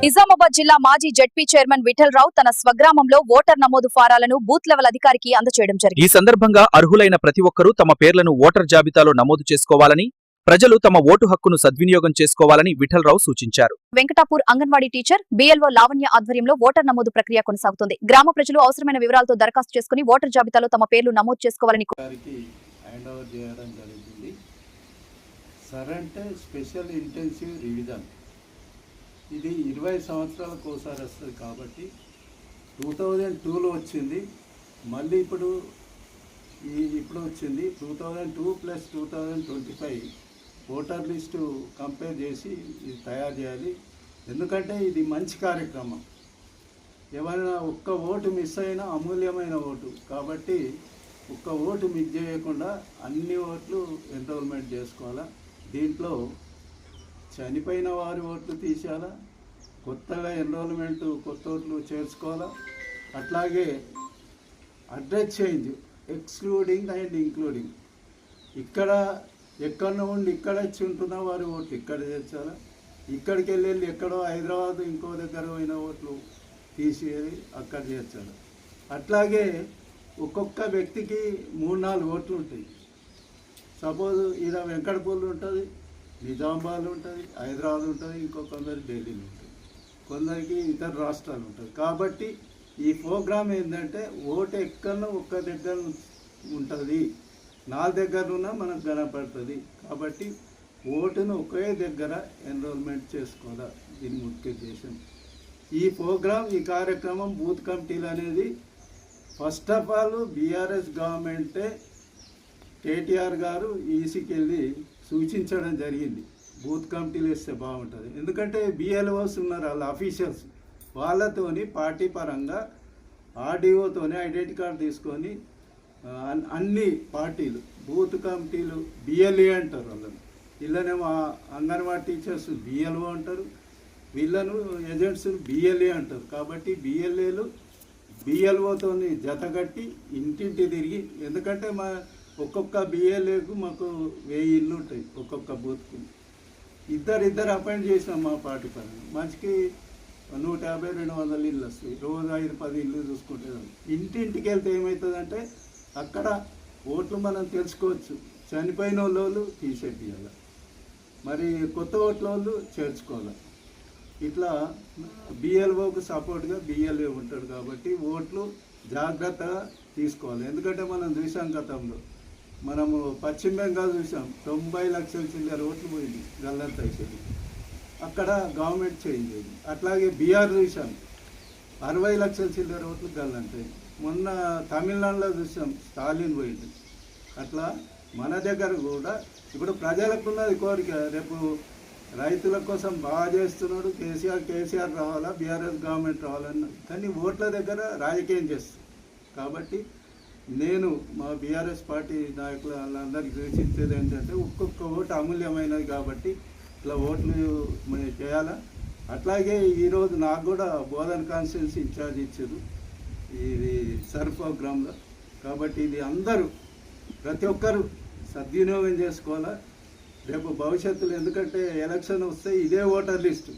నిజామాబాద్ జిల్లా మాజీ ZP chairman Vithal Rao తన స్వగ్రామంలో ఓటర్ నమోదు ఫారాలను బూత్ లెవెల్ అధికారికి అందజేయడం జరిగింది. ఈ సందర్భంగా అర్హులైన ప్రతి ఒక్కరూ తమ పేర్లను ఓటర్ జాబితాలో నమోదు చేసుకోవాలని, ప్రజలు తమ ఓటు హక్కును సద్వినియోగం చేసుకోవాలని విఠలరావు సూచించారు. వెంకటాపూర్ అంగన్వాడీ టీచర్ బిఎల్ఓ లావణ్య ఆధ్వర్యంలో ఓటర్ నమోదు ప్రక్రియ కొనసాగుతుంది. గ్రామ ప్రజలు అవసరమైన వివరాలతో దరఖాస్తు చేసుకుని ఓటర్ జాబితాలో తమ పేర్లు నమోదు చేసుకోవాలని సరంటే స్పెషల్ ఇంటెన్సివ్ రివిజన్ ఇది 20 సంవత్సరాలకు ఒకసారి వస్తుంది కాబట్టి 2002లో వచ్చింది. మళ్ళీ ఇప్పుడు వచ్చింది 2002 + 2025 ఓటర్ లిస్టు కంపేర్ చేసి ఇది తయారు చేయాలి. ఎందుకంటే ఇది మంచి కార్యక్రమం. ఎవరైనా ఒక్క ఓటు మిస్ అయినా అమూల్యమైన ఓటు కాబట్టి ఒక్క ఓటు మిస్ చేయకుండా అన్ని ఓట్లు ఎన్రోల్మెంట్ చేసుకోవాలా. దీంట్లో చనిపోయిన వారి ఓట్లు తీసేయాలా, కొత్తగా ఎన్రోల్మెంట్ కొత్త ఓట్లు చేర్చుకోవాలా. అట్లాగే address change excluding and including ఇక్కడ ఎక్కడ నుండి ఇక్కడ వచ్చి ఉంటున్న వారి ఓట్లు ఇక్కడ చేర్చాలా. ఇక్కడికి వెళ్ళి ఎక్కడో హైదరాబాద్ ఇంకో దగ్గర పోయిన ఓట్లు తీసేది అక్కడ చేర్చాలి. అట్లాగే ఒక్కొక్క వ్యక్తికి 3-4 ఓట్లు ఉంటాయి. సపోజ్ ఇలా వెంకటపూర్లు ఉంటుంది, నిజామాబాద్ ఉంటుంది, హైదరాబాద్ ఉంటుంది, ఇంకొందరు ఢిల్లీలో ఉంటుంది, కొందరికి ఇతర రాష్ట్రాలు ఉంటుంది. కాబట్టి ఈ ప్రోగ్రామ్ ఏంటంటే ఓటు ఎక్కడో ఒక్క దగ్గర ఉంటుంది, 4 దగ్గరన్నా మనకు కనపడుతుంది. కాబట్టి ఓటును ఒకే దగ్గర ఎన్రోల్మెంట్ చేసుకోవాలి. దీని ముఖ్య ఉద్దేశం. ఈ ప్రోగ్రామ్ ఈ కార్యక్రమం బూత్ కమిటీలు అనేది ఫస్ట్ ఆఫ్ ఆల్ బీఆర్ఎస్ గవర్నమెంటే కేటీఆర్ గారు ఈసీకి వెళ్ళి సూచించడం జరిగింది. బూత్ కమిటీలు వేస్తే బాగుంటుంది. ఎందుకంటే బిఎల్ఓస్ ఉన్నారు, వాళ్ళ అఫీషియల్స్, వాళ్ళతోని పార్టీ పరంగా ఆర్డీఓతోని ఐడెంటిటీ కార్డు తీసుకొని అన్ని పార్టీలు బూత్ కమిటీలు బిఎల్ఏ అంటారు వాళ్ళని. వీళ్ళనేమో అంగన్వాడీ టీచర్స్ బిఎల్ఓ అంటారు, వీళ్ళను ఏజెంట్స్ బిఎల్ఏ అంటారు. కాబట్టి బిఎల్ఏలు బిఎల్ఓతోని జతగట్టి ఇంటింటి తిరిగి, ఎందుకంటే ఒక్కొక్క బిఎల్ఏకు మాకు 1000 ఇళ్ళు ఉంటాయి. ఒక్కొక్క బూత్కు ఇద్దరు అపాయింట్ చేసినాం మా పార్టీ పరంగా. మంచికి 150-200 ఇళ్ళు వస్తాయి. రోజు 5-10 ఇళ్ళు చూసుకుంటే ఇంటింటికి వెళ్తే ఏమవుతుందంటే అక్కడ ఓట్లు మనం తెలుసుకోవచ్చు. చనిపోయిన వాళ్ళు తీసేయాలి, మరి కొత్త ఓట్ల వాళ్ళు చేర్చుకోవాలి. ఇట్లా బిఎల్ఓకు సపోర్ట్గా బిఎల్ఏ ఉంటాడు. కాబట్టి ఓట్లు జాగ్రత్తగా తీసుకోవాలి. ఎందుకంటే మనం చూసాం గతంలో, మనము పశ్చిమ బెంగాల్ చూసాం, 90 లక్షల చిల్లర ఓట్లు పోయింది గల్లంత అయిపోయింది. అక్కడ గవర్నమెంట్ చేంజ్ అయింది. అట్లాగే బీహార్ చూసాం, 60 లక్షల చిల్లర ఓట్లు గల్లంత అయింది. మొన్న తమిళనాడులో చూసాం, స్టాలిన్ పోయింది. అట్లా మన దగ్గర కూడా ఇప్పుడు ప్రజలకు ఉన్నది కోరిక, రేపు రైతుల కోసం బాగా చేస్తున్నాడు కేసీఆర్ రావాలా, బీఆర్ఎస్ గవర్నమెంట్ రావాలన్నది. కానీ ఓట్ల దగ్గర రాజకీయం చేస్తుంది. కాబట్టి నేను మా బీఆర్ఎస్ పార్టీ నాయకులు వాళ్ళందరికీ సూచించేది ఏంటంటే ఒక్కొక్క ఓటు అమూల్యమైనది కాబట్టి ఇట్లా ఓట్లు చేయాలా. అట్లాగే ఈరోజు నాకు కూడా బోధన కాన్స్టిట్యున్సీ ఇన్ఛార్జ్ ఇచ్చారు ఇది సర్ ప్రోగ్రాంలో. కాబట్టి ఇది అందరూ ప్రతి ఒక్కరూ సద్వినియోగం చేసుకోవాలా రేపు భవిష్యత్తులో. ఎందుకంటే ఎలక్షన్ వస్తే ఇదే ఓటర్ లిస్టు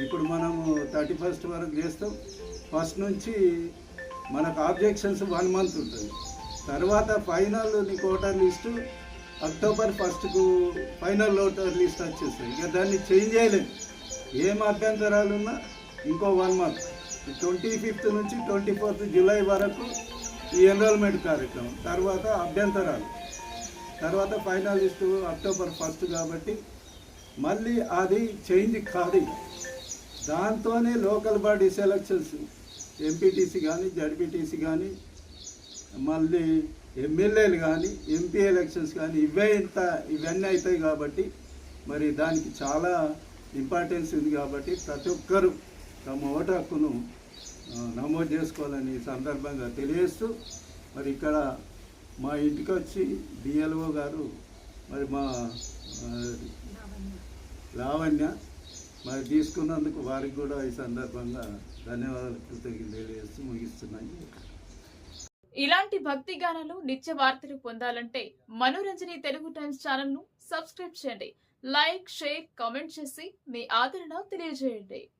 ఇప్పుడు మనము 31st వరకు చేస్తాం. ఫస్ట్ నుంచి మనకు ఆబ్జెక్షన్స్ 1 మంత్ ఉంటుంది. తర్వాత ఫైనల్ నీకు ఓటర్ లిస్టు అక్టోబర్ 1కు ఫైనల్ ఓటర్ లిస్ట్ వచ్చేస్తుంది. ఇక దాన్ని చేంజ్ చేయలేదు. ఏం అభ్యంతరాలు ఉన్నా ఇంకో 1 మంత్ 25th నుంచి 24th జూలై వరకు ఈ ఎన్రోల్మెంట్ కార్యక్రమం. తర్వాత అభ్యంతరాలు, తర్వాత ఫైనల్ లిస్టు అక్టోబర్ 1 కాబట్టి మళ్ళీ అది చేంజ్ కాదు. దాంతోనే లోకల్ బాడీ సెలక్షన్స్ ఎంపీటీసీ కానీ జడ్పీటీసీ కానీ మళ్ళీ ఎమ్మెల్యేలు కానీ ఎంపీ ఎలక్షన్స్ కానీ ఇవన్నీ అవుతాయి. కాబట్టి మరి దానికి చాలా ఇంపార్టెన్స్ ఉంది. కాబట్టి ప్రతి ఒక్కరూ తమ ఓటు హక్కును నమోదు చేసుకోవాలని సందర్భంగా తెలియజేస్తూ, మరి ఇక్కడ మా ఇంటికి వచ్చి బిఎల్ఓ గారు మరి మా లావణ్య మరి తీసుకున్నందుకు వారికి కూడా ఈ సందర్భంగా ధన్యవాదాలు తెలియజేస్తూ ముగిస్తున్నాను. ఇలాంటి భక్తి గానాలు నిత్య వార్తలు పొందాలంటే మనోరంజని తెలుగు టైమ్స్ ఛానల్ ను సబ్స్క్రైబ్ చేయండి. లైక్, షేర్, కామెంట్ చేసి మీ ఆదరణ తెలియజేయండి.